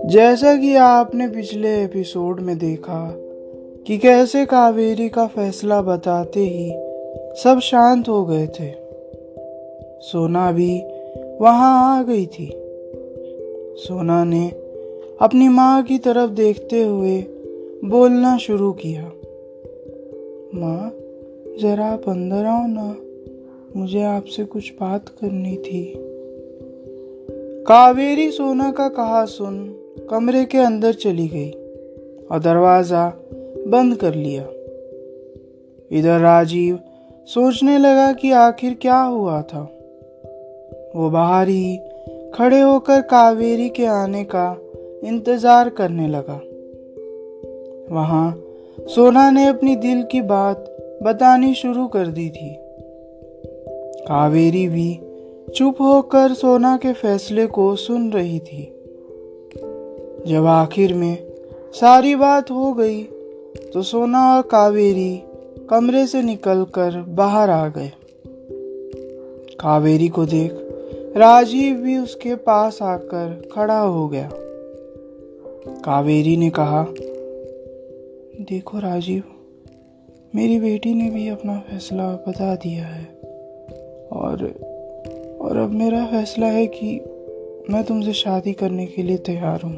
जैसा कि आपने पिछले एपिसोड में देखा कि कैसे कावेरी का फैसला बताते ही सब शांत हो गए थे। सोना भी वहां आ गई थी। सोना ने अपनी माँ की तरफ देखते हुए बोलना शुरू किया। माँ, जरा आप अंदर आओ ना, मुझे आपसे कुछ बात करनी थी। कावेरी सोना का कहा सुन कमरे के अंदर चली गई और दरवाजा बंद कर लिया। इधर राजीव सोचने लगा कि आखिर क्या हुआ था। वो बाहर ही खड़े होकर कावेरी के आने का इंतजार करने लगा। वहां सोना ने अपनी दिल की बात बतानी शुरू कर दी थी। कावेरी भी चुप होकर सोना के फैसले को सुन रही थी। जब आखिर में सारी बात हो गई तो सोना और कावेरी कमरे से निकलकर बाहर आ गए। कावेरी को देख राजीव भी उसके पास आकर खड़ा हो गया। कावेरी ने कहा, देखो राजीव, मेरी बेटी ने भी अपना फैसला बता दिया है और अब मेरा फैसला है कि मैं तुमसे शादी करने के लिए तैयार हूँ।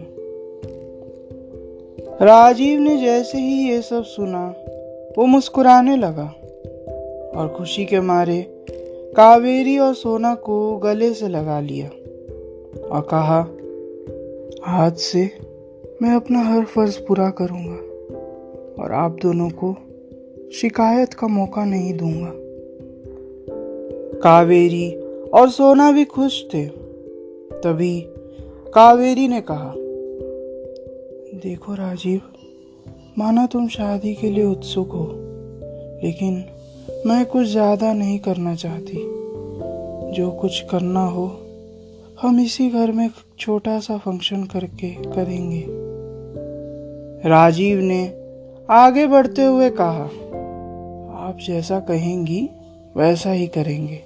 राजीव ने जैसे ही ये सब सुना वो मुस्कुराने लगा और खुशी के मारे कावेरी और सोना को गले से लगा लिया और कहा, आज से मैं अपना हर फर्ज पूरा करूँगा और आप दोनों को शिकायत का मौका नहीं दूंगा। कावेरी और सोना भी खुश थे। तभी कावेरी ने कहा, देखो राजीव, माना तुम शादी के लिए उत्सुक हो, लेकिन मैं कुछ ज़्यादा नहीं करना चाहती। जो कुछ करना हो हम इसी घर में छोटा सा फंक्शन करके करेंगे। राजीव ने आगे बढ़ते हुए कहा, आप जैसा कहेंगी वैसा ही करेंगे।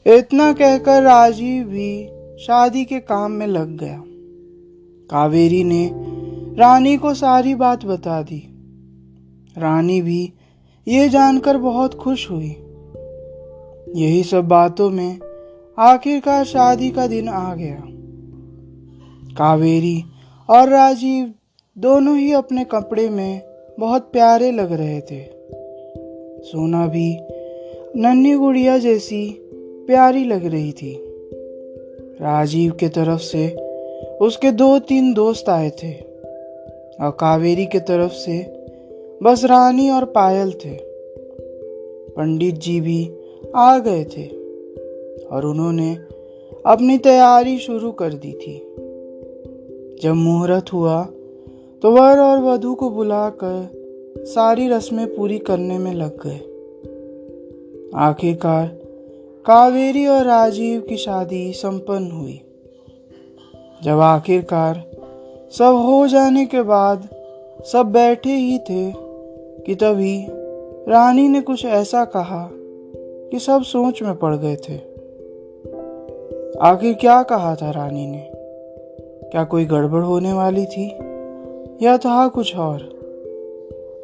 इतना कहकर राजीव भी शादी के काम में लग गया। कावेरी ने रानी को सारी बात बता दी। रानी भी ये जानकर बहुत खुश हुई। यही सब बातों में आखिरकार शादी का दिन आ गया। कावेरी और राजीव दोनों ही अपने कपड़े में बहुत प्यारे लग रहे थे। सोना भी नन्ही गुड़िया जैसी प्यारी लग रही थी। राजीव के तरफ से उसके 2-3 दोस्त आए थे और कावेरी के तरफ से बस रानी और पायल थे। पंडित जी भी आ गए थे और उन्होंने अपनी तैयारी शुरू कर दी थी। जब मुहूर्त हुआ तो वर और वधू को बुलाकर सारी रस्में पूरी करने में लग गए। आखिरकार कावेरी और राजीव की शादी संपन्न हुई। जब आखिरकार सब हो जाने के बाद सब बैठे ही थे कि तभी रानी ने कुछ ऐसा कहा कि सब सोच में पड़ गए थे। आखिर क्या कहा था रानी ने? क्या कोई गड़बड़ होने वाली थी या था कुछ और?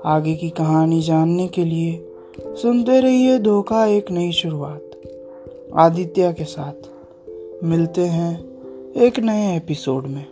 आगे की कहानी जानने के लिए सुनते रहिए धोखा एक नई शुरुआत आदित्य के साथ। मिलते हैं एक नए एपिसोड में।